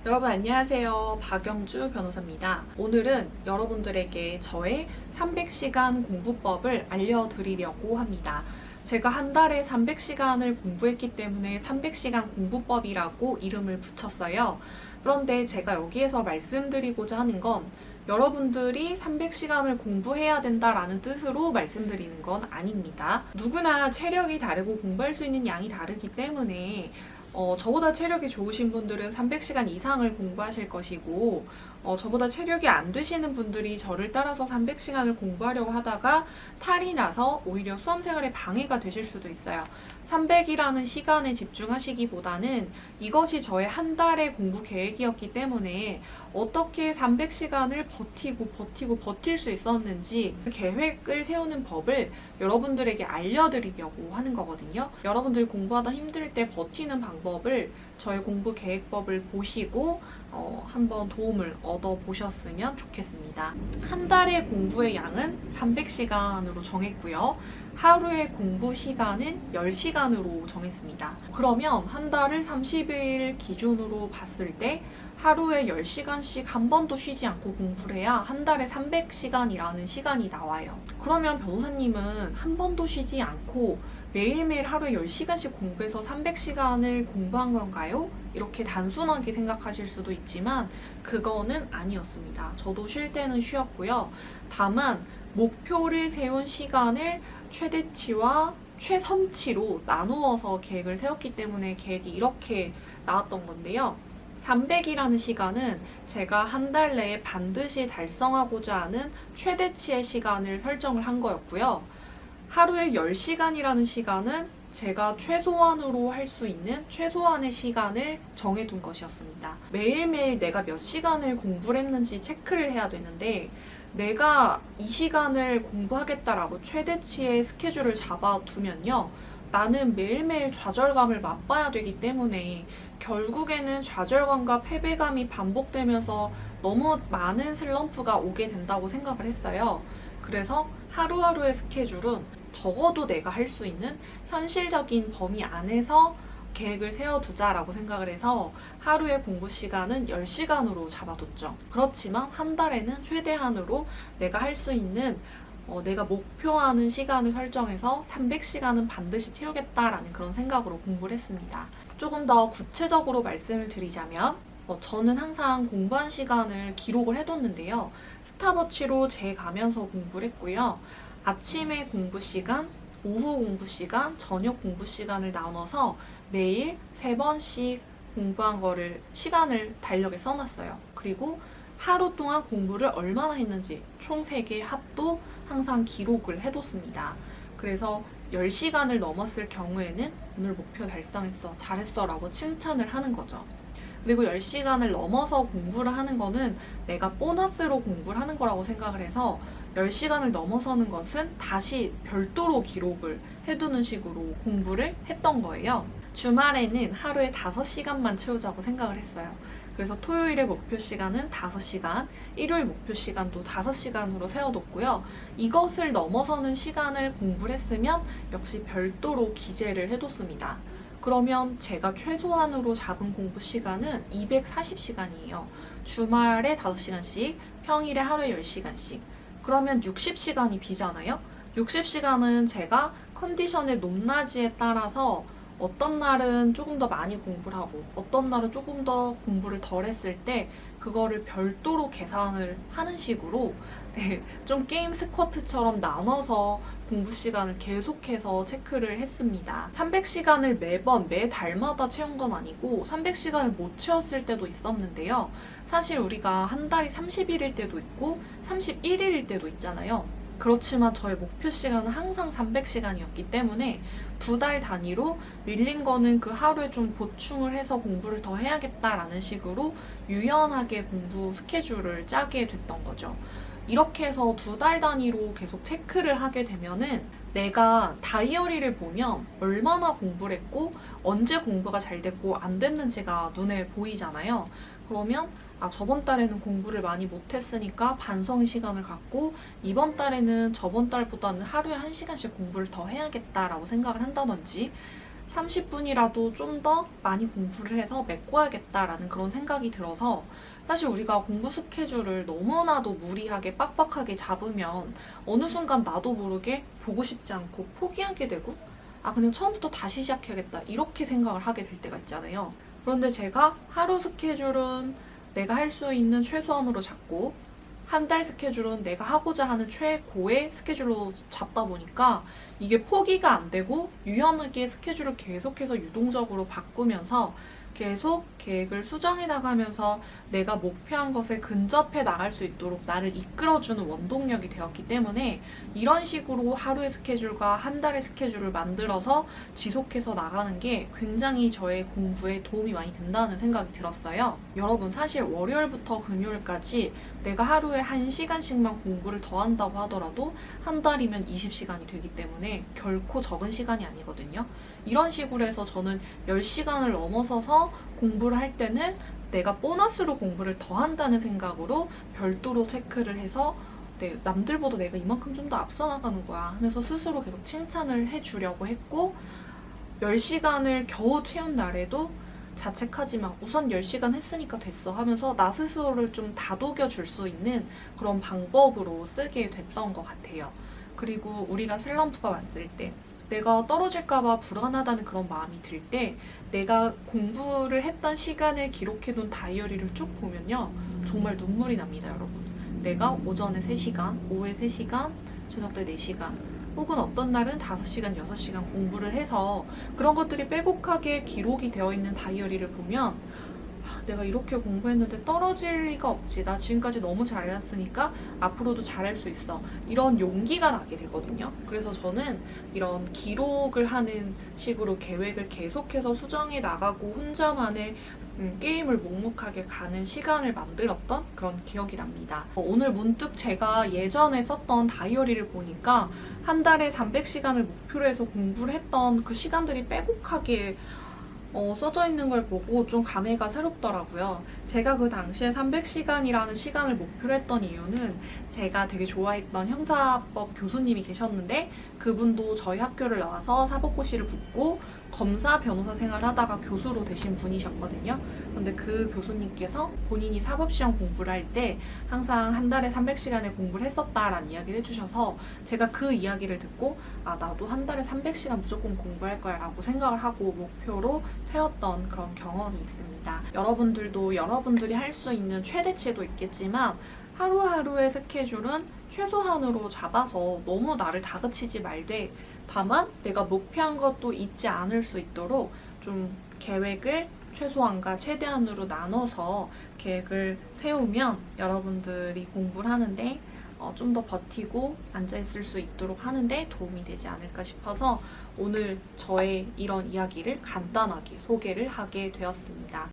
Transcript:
여러분 안녕하세요. 박영주 변호사입니다. 오늘은 여러분들에게 저의 300시간 공부법을 알려드리려고 합니다. 제가 한 달에 300시간을 공부했기 때문에 300시간 공부법이라고 이름을 붙였어요. 그런데 제가 여기에서 말씀드리고자 하는 건 여러분들이 300시간을 공부해야 된다라는 뜻으로 말씀드리는 건 아닙니다. 누구나 체력이 다르고 공부할 수 있는 양이 다르기 때문에 저보다 체력이 좋으신 분들은 300시간 이상을 공부하실 것이고, 저보다 체력이 안 되시는 분들이 저를 따라서 300시간을 공부하려고 하다가 탈이 나서 오히려 수험 생활에 방해가 되실 수도 있어요. 300이라는 시간에 집중하시기보다는 이것이 저의 한 달의 공부 계획이었기 때문에 어떻게 300시간을 버틸 수 있었는지 그 계획을 세우는 법을 여러분들에게 알려드리려고 하는 거거든요. 여러분들이 공부하다 힘들 때 버티는 방법을 저의 공부 계획법을 보시고 한번 도움을 얻어보셨으면 좋겠습니다. 한 달의 공부의 양은 300시간으로 정했고요. 하루의 공부 시간은 10시간으로 정했습니다. 그러면 한 달을 30일 기준으로 봤을 때 하루에 10시간씩 한 번도 쉬지 않고 공부를 해야 한 달에 300시간이라는 시간이 나와요. 그러면 변호사님은 한 번도 쉬지 않고 매일매일 하루에 10시간씩 공부해서 300시간을 공부한 건가요? 이렇게 단순하게 생각하실 수도 있지만 그거는 아니었습니다. 저도 쉴 때는 쉬었고요. 다만 목표를 세운 시간을 최대치와 최선치로 나누어서 계획을 세웠기 때문에 계획이 이렇게 나왔던 건데요. 300이라는 시간은 제가 한 달 내에 반드시 달성하고자 하는 최대치의 시간을 설정을 한 거였고요. 하루에 10시간이라는 시간은 제가 최소한으로 할 수 있는 최소한의 시간을 정해둔 것이었습니다. 매일매일 내가 몇 시간을 공부를 했는지 체크를 해야 되는데 내가 이 시간을 공부하겠다라고 최대치의 스케줄을 잡아두면요. 나는 매일매일 좌절감을 맛봐야 되기 때문에 결국에는 좌절감과 패배감이 반복되면서 너무 많은 슬럼프가 오게 된다고 생각을 했어요. 그래서 하루하루의 스케줄은 적어도 내가 할 수 있는 현실적인 범위 안에서 계획을 세워두자라고 생각을 해서 하루의 공부 시간은 10시간으로 잡아뒀죠. 그렇지만 한 달에는 최대한으로 내가 할 수 있는 내가 목표하는 시간을 설정해서 300시간은 반드시 채우겠다라는 그런 생각으로 공부를 했습니다. 조금 더 구체적으로 말씀을 드리자면 저는 항상 공부한 시간을 기록을 해뒀는데요. 스탑워치로 재가면서 공부를 했고요. 아침에 공부 시간, 오후 공부 시간, 저녁 공부 시간을 나눠서 매일 3번씩 공부한 거를 시간을 달력에 써놨어요. 그리고 하루 동안 공부를 얼마나 했는지 총 3개 합도 항상 기록을 해뒀습니다. 그래서 10시간을 넘었을 경우에는 오늘 목표 달성했어, 잘했어 라고 칭찬을 하는 거죠. 그리고 10시간을 넘어서 공부를 하는 거는 내가 보너스로 공부를 하는 거라고 생각을 해서 10시간을 넘어서는 것은 다시 별도로 기록을 해두는 식으로 공부를 했던 거예요. 주말에는 하루에 5시간만 채우자고 생각을 했어요. 그래서 토요일의 목표 시간은 5시간, 일요일 목표 시간도 5시간으로 세워뒀고요. 이것을 넘어서는 시간을 공부를 했으면 역시 별도로 기재를 해뒀습니다. 그러면 제가 최소한으로 잡은 공부 시간은 240시간이에요. 주말에 5시간씩, 평일에 하루에 10시간씩. 그러면 60시간이 비잖아요? 60시간은 제가 컨디션의 높낮이에 따라서 어떤 날은 조금 더 많이 공부를 하고 어떤 날은 조금 더 공부를 덜 했을 때 그거를 별도로 계산을 하는 식으로 좀 게임 스쿼트처럼 나눠서 공부 시간을 계속해서 체크를 했습니다. 300시간을 매달마다 채운 건 아니고 300시간을 못 채웠을 때도 있었는데요. 사실 우리가 한 달이 30일일 때도 있고 31일일 때도 있잖아요. 그렇지만 저의 목표 시간은 항상 300시간이었기 때문에 2달 단위로 밀린 거는 그 하루에 좀 보충을 해서 공부를 더 해야겠다라는 식으로 유연하게 공부 스케줄을 짜게 됐던 거죠. 이렇게 해서 2달 단위로 계속 체크를 하게 되면은 내가 다이어리를 보면 얼마나 공부를 했고 언제 공부가 잘 됐고 안 됐는지가 눈에 보이잖아요. 그러면 저번 달에는 공부를 많이 못했으니까 반성의 시간을 갖고 이번 달에는 저번 달보다는 하루에 1시간씩 공부를 더 해야겠다라고 생각을 한다든지 30분이라도 좀 더 많이 공부를 해서 메꿔야겠다라는 그런 생각이 들어서 사실 우리가 공부 스케줄을 너무나도 무리하게 빡빡하게 잡으면 어느 순간 나도 모르게 보고 싶지 않고 포기하게 되고 그냥 처음부터 다시 시작해야겠다 이렇게 생각을 하게 될 때가 있잖아요. 그런데 제가 하루 스케줄은 내가 할 수 있는 최소한으로 잡고 한 달 스케줄은 내가 하고자 하는 최고의 스케줄로 잡다 보니까 이게 포기가 안 되고 유연하게 스케줄을 계속해서 유동적으로 바꾸면서 계속 계획을 수정해 나가면서 내가 목표한 것에 근접해 나갈 수 있도록 나를 이끌어주는 원동력이 되었기 때문에 이런 식으로 하루의 스케줄과 한 달의 스케줄을 만들어서 지속해서 나가는 게 굉장히 저의 공부에 도움이 많이 된다는 생각이 들었어요. 여러분, 사실 월요일부터 금요일까지 내가 하루에 1시간씩만 공부를 더 한다고 하더라도 한 달이면 20시간이 되기 때문에 결코 적은 시간이 아니거든요. 이런 식으로 해서 저는 10시간을 넘어서서 공부를 할 때는 내가 보너스로 공부를 더 한다는 생각으로 별도로 체크를 해서 남들보다 내가 이만큼 좀 더 앞서 나가는 거야 하면서 스스로 계속 칭찬을 해주려고 했고 10시간을 겨우 채운 날에도 자책하지 마. 우선 10시간 했으니까 됐어 하면서 나 스스로를 좀 다독여 줄 수 있는 그런 방법으로 쓰게 됐던 것 같아요. 그리고 우리가 슬럼프가 왔을 때 내가 떨어질까봐 불안하다는 그런 마음이 들 때 내가 공부를 했던 시간을 기록해둔 다이어리를 쭉 보면요. 정말 눈물이 납니다, 여러분. 내가 오전에 3시간, 오후에 3시간, 저녁 때 4시간, 혹은 어떤 날은 5시간, 6시간 공부를 해서 그런 것들이 빼곡하게 기록이 되어 있는 다이어리를 보면 내가 이렇게 공부했는데 떨어질 리가 없지. 나 지금까지 너무 잘해왔으니까 앞으로도 잘할 수 있어. 이런 용기가 나게 되거든요. 그래서 저는 이런 기록을 하는 식으로 계획을 계속해서 수정해 나가고 혼자만의 게임을 묵묵하게 가는 시간을 만들었던 그런 기억이 납니다. 오늘 문득 제가 예전에 썼던 다이어리를 보니까 한 달에 300시간을 목표로 해서 공부를 했던 그 시간들이 빼곡하게 써져 있는 걸 보고 좀 감회가 새롭더라고요. 제가 그 당시에 300시간이라는 시간을 목표로 했던 이유는 제가 되게 좋아했던 형사법 교수님이 계셨는데 그분도 저희 학교를 나와서 사법고시를 붙고 검사, 변호사 생활하다가 교수로 되신 분이셨거든요. 근데 그 교수님께서 본인이 사법시험 공부를 할 때 항상 한 달에 300시간을 공부를 했었다라는 이야기를 해주셔서 제가 그 이야기를 듣고 나도 한 달에 300시간 무조건 공부할 거야 라고 생각을 하고 목표로 세웠던 그런 경험이 있습니다. 여러분들도 여러분들이 할 수 있는 최대치도 있겠지만 하루하루의 스케줄은 최소한으로 잡아서 너무 나를 다그치지 말되 다만 내가 목표한 것도 잊지 않을 수 있도록 좀 계획을 최소한과 최대한으로 나눠서 계획을 세우면 여러분들이 공부를 하는데 좀 더 버티고 앉아있을 수 있도록 하는데 도움이 되지 않을까 싶어서 오늘 저의 이런 이야기를 간단하게 소개를 하게 되었습니다.